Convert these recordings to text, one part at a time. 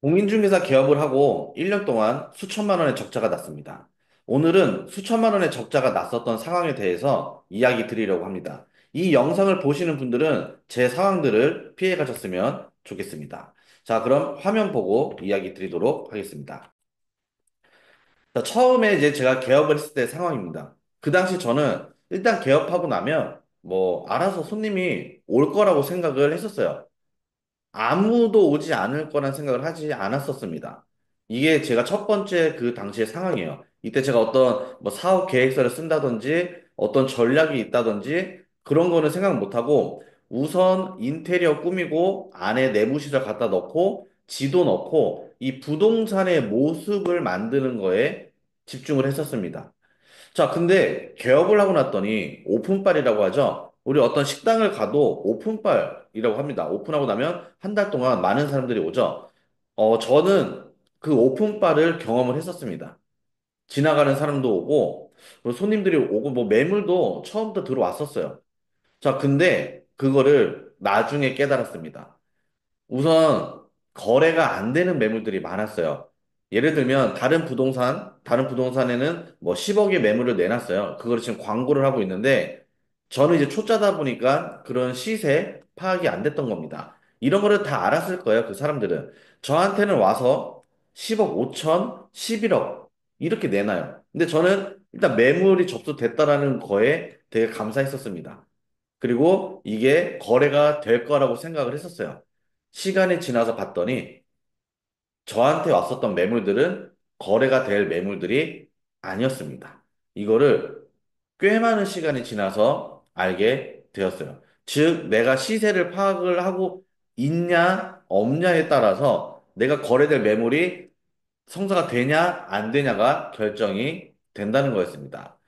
공인중개사 개업을 하고 1년 동안 수천만 원의 적자가 났습니다. 오늘은 수천만 원의 적자가 났었던 상황에 대해서 이야기 드리려고 합니다. 이 영상을 보시는 분들은 제 상황들을 피해 가셨으면 좋겠습니다. 자, 그럼 화면 보고 이야기 드리도록 하겠습니다. 자, 처음에 이제 제가 개업을 했을 때 상황입니다. 그 당시 저는 일단 개업하고 나면 뭐 알아서 손님이 올 거라고 생각을 했었어요. 아무도 오지 않을 거란 생각을 하지 않았었습니다. 이게 제가 첫 번째 그 당시의 상황이에요. 이때 제가 어떤 뭐 사업 계획서를 쓴다든지 어떤 전략이 있다든지 그런 거는 생각 못 하고 우선 인테리어 꾸미고 안에 내부 시설 갖다 넣고 지도 넣고 이 부동산의 모습을 만드는 거에 집중을 했었습니다. 자, 근데 개업을 하고 났더니 오픈빨이라고 하죠. 우리 어떤 식당을 가도 오픈빨이라고 합니다. 오픈하고 나면 한 달 동안 많은 사람들이 오죠. 저는 그 오픈빨을 경험을 했었습니다. 지나가는 사람도 오고, 그리고 손님들이 오고, 뭐 매물도 처음부터 들어왔었어요. 자, 근데 그거를 나중에 깨달았습니다. 우선 거래가 안 되는 매물들이 많았어요. 예를 들면 다른 부동산에는 뭐 10억의 매물을 내놨어요. 그걸 지금 광고를 하고 있는데 저는 이제 초짜다 보니까 그런 시세 파악이 안 됐던 겁니다. 이런 거를 다 알았을 거예요, 그 사람들은. 저한테는 와서 10억 5천, 11억 이렇게 내놔요. 근데 저는 일단 매물이 접수됐다라는 거에 되게 감사했었습니다. 그리고 이게 거래가 될 거라고 생각을 했었어요. 시간이 지나서 봤더니 저한테 왔었던 매물들은 거래가 될 매물들이 아니었습니다. 이거를 꽤 많은 시간이 지나서 알게 되었어요. 즉, 내가 시세를 파악을 하고 있냐, 없냐에 따라서 내가 거래될 매물이 성사가 되냐, 안 되냐가 결정이 된다는 거였습니다.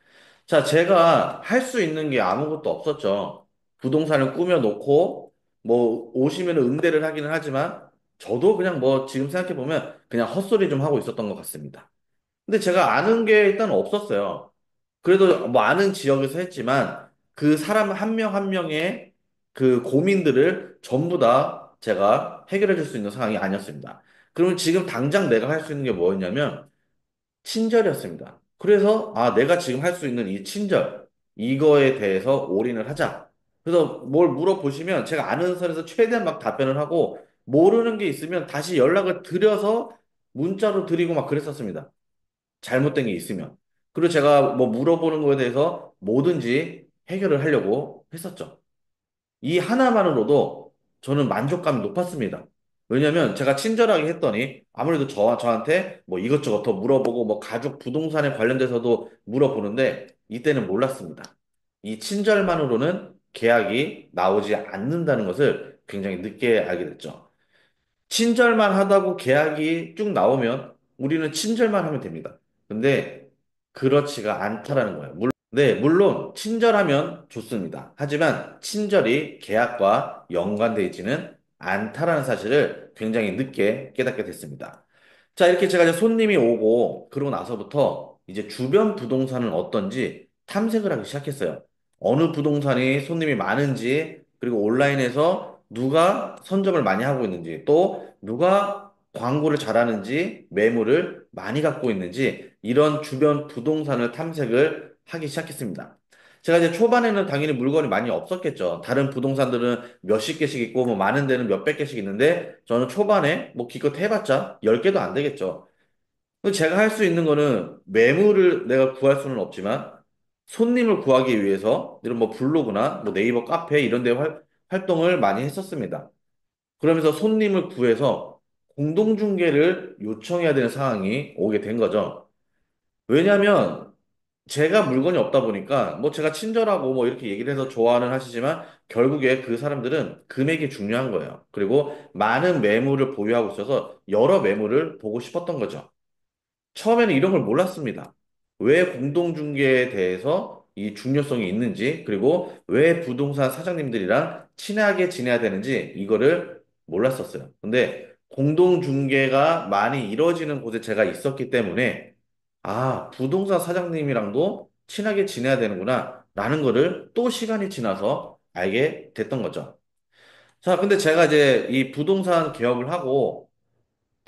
자, 제가 할 수 있는 게 아무것도 없었죠. 부동산을 꾸며놓고, 뭐, 오시면 응대를 하기는 하지만, 저도 그냥 뭐, 지금 생각해보면, 그냥 헛소리 좀 하고 있었던 것 같습니다. 근데 제가 아는 게 일단 없었어요. 그래도 뭐, 아는 지역에서 했지만, 그 사람 한 명 한 명의 그 고민들을 전부 다 제가 해결해 줄 수 있는 상황이 아니었습니다. 그러면 지금 당장 내가 할 수 있는 게 뭐였냐면, 친절이었습니다. 그래서 아, 내가 지금 할 수 있는 이 친절 이거에 대해서 올인을 하자. 그래서 뭘 물어보시면 제가 아는 선에서 최대한 막 답변을 하고 모르는 게 있으면 다시 연락을 드려서 문자로 드리고 막 그랬었습니다. 잘못된 게 있으면. 그리고 제가 뭐 물어보는 거에 대해서 뭐든지 해결을 하려고 했었죠. 이 하나만으로도 저는 만족감이 높았습니다. 왜냐면 제가 친절하게 했더니 아무래도 저한테 뭐 이것저것 더 물어보고 뭐 가족 부동산에 관련돼서도 물어보는데 이때는 몰랐습니다. 이 친절만으로는 계약이 나오지 않는다는 것을 굉장히 늦게 알게 됐죠. 친절만 하다고 계약이 쭉 나오면 우리는 친절만 하면 됩니다. 근데 그렇지가 않다라는 거예요. 네, 물론 친절하면 좋습니다. 하지만 친절이 계약과 연관되어 있지는 않다라는 사실을 굉장히 늦게 깨닫게 됐습니다. 자, 이렇게 제가 이제 손님이 오고 그러고 나서부터 이제 주변 부동산은 어떤지 탐색을 하기 시작했어요. 어느 부동산이 손님이 많은지, 그리고 온라인에서 누가 선점을 많이 하고 있는지, 또 누가 광고를 잘하는지, 매물을 많이 갖고 있는지, 이런 주변 부동산을 탐색을 하기 시작했습니다. 제가 이제 초반에는 당연히 물건이 많이 없었겠죠. 다른 부동산들은 몇십 개씩 있고, 뭐 많은 데는 몇백 개씩 있는데, 저는 초반에 뭐 기껏 해봤자 10개도 안 되겠죠. 근데 제가 할 수 있는 거는 매물을 내가 구할 수는 없지만, 손님을 구하기 위해서 이런 뭐 블로그나 뭐 네이버 카페 이런 데 활동을 많이 했었습니다. 그러면서 손님을 구해서 공동중개를 요청해야 되는 상황이 오게 된 거죠. 왜냐하면 제가 물건이 없다 보니까 뭐 제가 친절하고 뭐 이렇게 얘기를 해서 좋아는 하시지만 결국에 그 사람들은 금액이 중요한 거예요. 그리고 많은 매물을 보유하고 있어서 여러 매물을 보고 싶었던 거죠. 처음에는 이런 걸 몰랐습니다. 왜 공동중개에 대해서 이 중요성이 있는지, 그리고 왜 부동산 사장님들이랑 친하게 지내야 되는지, 이거를 몰랐었어요. 근데 공동중개가 많이 이루어지는 곳에 제가 있었기 때문에, 아, 부동산 사장님이랑도 친하게 지내야 되는구나, 라는 거를 또 시간이 지나서 알게 됐던 거죠. 자, 근데 제가 이제 이 부동산 개업을 하고,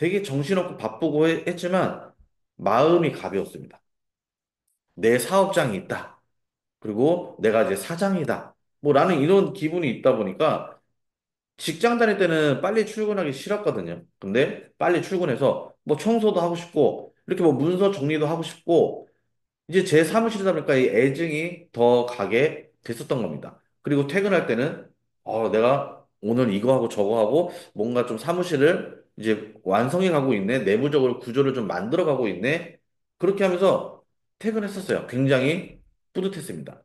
되게 정신없고 바쁘고 했지만 마음이 가벼웠습니다. 내 사업장이 있다. 그리고 내가 이제 사장이다. 뭐 나는 이런 기분이 있다 보니까 직장 다닐 때는 빨리 출근하기 싫었거든요. 근데 빨리 출근해서 뭐 청소도 하고 싶고 이렇게 뭐 문서 정리도 하고 싶고 이제 제 사무실이다 보니까 이 애증이 더 가게 됐었던 겁니다. 그리고 퇴근할 때는 내가 오늘 이거 하고 저거 하고 뭔가 좀 사무실을 이제 완성해 가고 있네. 내부적으로 구조를 좀 만들어 가고 있네. 그렇게 하면서 퇴근했었어요. 굉장히 뿌듯했습니다.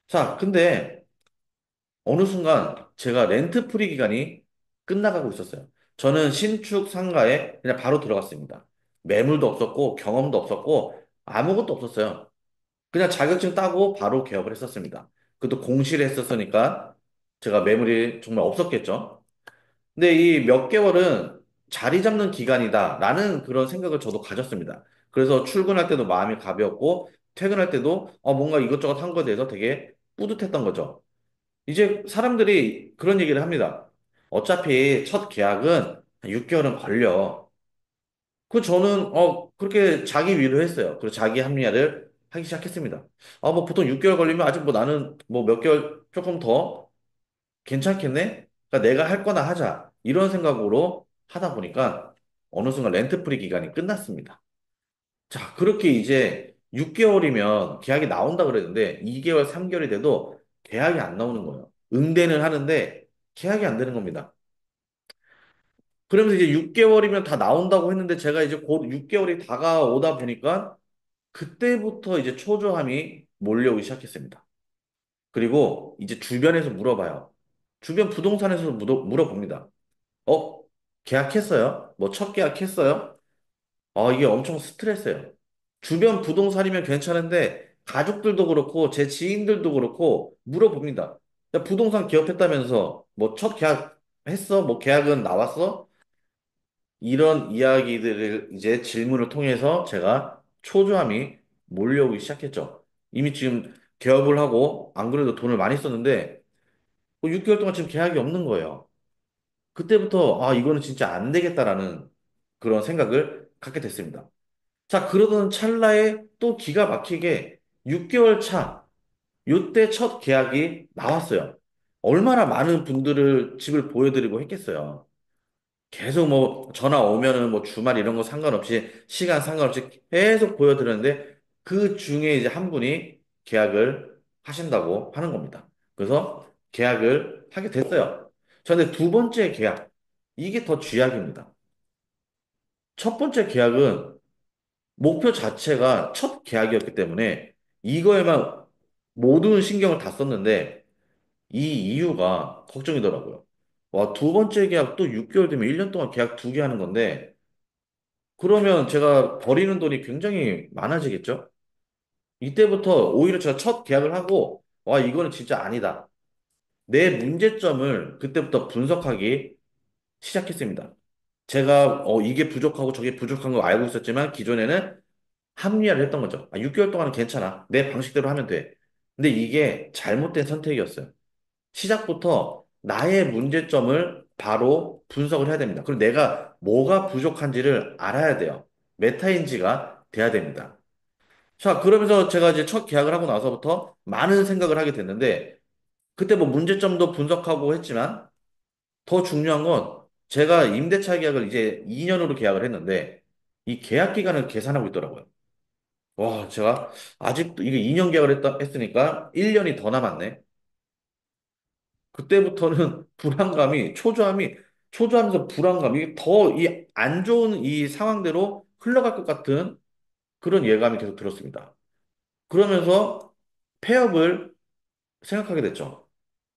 자, 근데 어느 순간 제가 렌트 프리 기간이 끝나가고 있었어요. 저는 신축 상가에 그냥 바로 들어갔습니다. 매물도 없었고 경험도 없었고 아무것도 없었어요. 그냥 자격증 따고 바로 개업을 했었습니다. 그것도 공시를 했었으니까 제가 매물이 정말 없었겠죠. 근데 이 몇 개월은 자리 잡는 기간이다라는 그런 생각을 저도 가졌습니다. 그래서 출근할 때도 마음이 가벼웠고 퇴근할 때도 뭔가 이것저것 한 거에 대해서 되게 뿌듯했던 거죠. 이제 사람들이 그런 얘기를 합니다. 어차피 첫 계약은 6개월은 걸려. 그 저는 그렇게 자기 위로했어요. 그리고 자기 합리화를 하기 시작했습니다. 뭐 보통 6개월 걸리면 아직 뭐 나는 뭐 몇 개월 조금 더 괜찮겠네? 그러니까 내가 할 거나 하자. 이런 생각으로 하다 보니까 어느 순간 렌트프리 기간이 끝났습니다. 자, 그렇게 이제 6개월이면 계약이 나온다 그랬는데 2개월, 3개월이 돼도 계약이 안 나오는 거예요. 응대는 하는데 계약이 안 되는 겁니다. 그러면서 이제 6개월이면 다 나온다고 했는데 제가 이제 곧 6개월이 다가오다 보니까 그때부터 이제 초조함이 몰려오기 시작했습니다. 그리고 이제 주변에서 물어봐요. 주변 부동산에서 물어봅니다. 어? 계약했어요? 뭐 첫 계약했어요? 이게 엄청 스트레스예요. 주변 부동산이면 괜찮은데 가족들도 그렇고 제 지인들도 그렇고 물어봅니다. 야, 부동산 개업했다면서 뭐 첫 계약 했어? 뭐 계약은 나왔어? 이런 이야기들을 이제 질문을 통해서 제가 초조함이 몰려오기 시작했죠. 이미 지금 개업을 하고 안 그래도 돈을 많이 썼는데 6개월 동안 지금 계약이 없는 거예요. 그때부터 이거는 진짜 안 되겠다라는 그런 생각을 갖게 됐습니다. 자, 그러던 찰나에 또 기가 막히게 6개월 차, 요때 첫 계약이 나왔어요. 얼마나 많은 분들을 집을 보여드리고 했겠어요. 계속 뭐 전화 오면은 뭐 주말 이런 거 상관없이 시간 상관없이 계속 보여드렸는데 그 중에 이제 한 분이 계약을 하신다고 하는 겁니다. 그래서 계약을 하게 됐어요. 자, 근데 두 번째 계약, 이게 더 쥐약입니다. 첫 번째 계약은 목표 자체가 첫 계약이었기 때문에 이거에만 모든 신경을 다 썼는데 이 이유가 걱정이더라고요. 와, 두 번째 계약 또 6개월 되면 1년 동안 계약 두 개 하는 건데 그러면 제가 버리는 돈이 굉장히 많아지겠죠? 이때부터 오히려 제가 첫 계약을 하고 와, 이거는 진짜 아니다. 내 문제점을 그때부터 분석하기 시작했습니다. 제가 이게 부족하고 저게 부족한 거 알고 있었지만 기존에는 합리화를 했던 거죠. 6개월 동안은 괜찮아. 내 방식대로 하면 돼. 근데 이게 잘못된 선택이었어요. 시작부터 나의 문제점을 바로 분석을 해야 됩니다. 그리고 내가 뭐가 부족한지를 알아야 돼요. 메타인지가 돼야 됩니다. 자, 그러면서 제가 이제 첫 계약을 하고 나서부터 많은 생각을 하게 됐는데, 그때 뭐 문제점도 분석하고 했지만, 더 중요한 건 제가 임대차 계약을 이제 2년으로 계약을 했는데, 이 계약 기간을 계산하고 있더라고요. 와, 제가 아직도 이게 2년 계약을 했으니까 1년이 더 남았네. 그때부터는 초조하면서 불안감이 더 이 안 좋은 이 상황대로 흘러갈 것 같은 그런 예감이 계속 들었습니다. 그러면서 폐업을 생각하게 됐죠.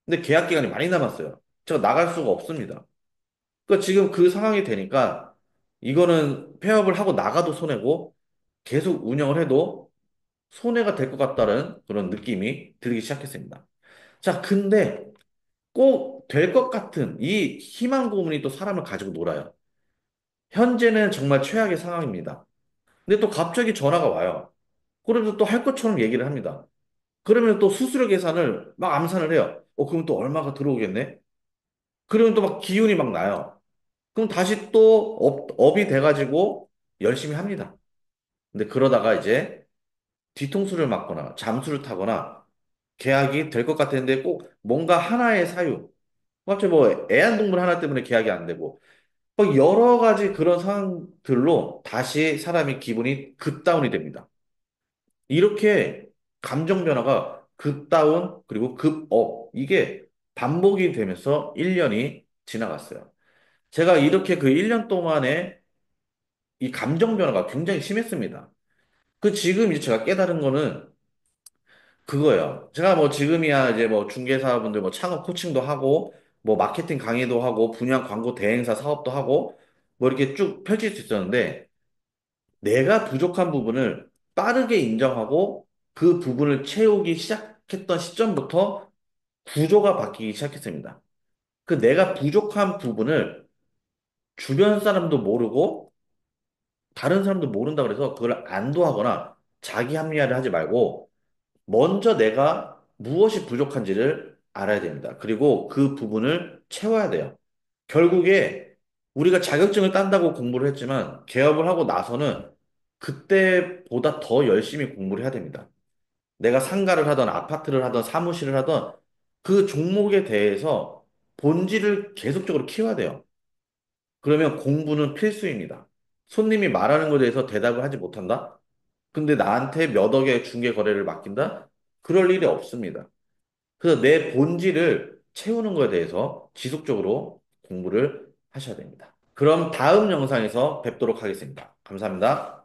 근데 계약 기간이 많이 남았어요. 제가 나갈 수가 없습니다. 그러니까 지금 그 상황이 되니까 이거는 폐업을 하고 나가도 손해고 계속 운영을 해도 손해가 될 것 같다는 그런 느낌이 들기 시작했습니다. 자, 근데 꼭 될 것 같은 이 희망 고문이 또 사람을 가지고 놀아요. 현재는 정말 최악의 상황입니다. 근데 또 갑자기 전화가 와요. 그러면서 또 할 것처럼 얘기를 합니다. 그러면 또 수수료 계산을 막 암산을 해요. 그럼 또 얼마가 들어오겠네? 그러면 또 막 기운이 막 나요. 그럼 다시 또 업이 돼가지고 열심히 합니다. 근데 그러다가 이제 뒤통수를 맞거나 잠수를 타거나 계약이 될 것 같았는데 꼭 뭔가 하나의 사유, 갑자기 뭐 애완동물 하나 때문에 계약이 안 되고 뭐 여러 가지 그런 상황들로 다시 사람이 기분이 급다운이 됩니다. 이렇게 감정 변화가 급다운 그리고 급업 이게 반복이 되면서 1년이 지나갔어요. 제가 이렇게 그 1년 동안에 이 감정 변화가 굉장히 심했습니다. 그 지금 이제 제가 깨달은 거는 그거예요. 제가 뭐 지금이야 이제 뭐 중개사분들 뭐 창업 코칭도 하고 뭐 마케팅 강의도 하고 분양 광고 대행사 사업도 하고 뭐 이렇게 쭉 펼칠 수 있었는데 내가 부족한 부분을 빠르게 인정하고 그 부분을 채우기 시작했던 시점부터 구조가 바뀌기 시작했습니다. 그 내가 부족한 부분을 주변 사람도 모르고 다른 사람도 모른다 그래서 그걸 안도하거나 자기 합리화를 하지 말고 먼저 내가 무엇이 부족한지를 알아야 됩니다. 그리고 그 부분을 채워야 돼요. 결국에 우리가 자격증을 딴다고 공부를 했지만 개업을 하고 나서는 그때보다 더 열심히 공부를 해야 됩니다. 내가 상가를 하던 아파트를 하던 사무실을 하던 그 종목에 대해서 본질을 계속적으로 키워야 돼요. 그러면 공부는 필수입니다. 손님이 말하는 것에 대해서 대답을 하지 못한다? 근데 나한테 몇 억의 중개 거래를 맡긴다? 그럴 일이 없습니다. 그래서 내 본질을 채우는 것에 대해서 지속적으로 공부를 하셔야 됩니다. 그럼 다음 영상에서 뵙도록 하겠습니다. 감사합니다.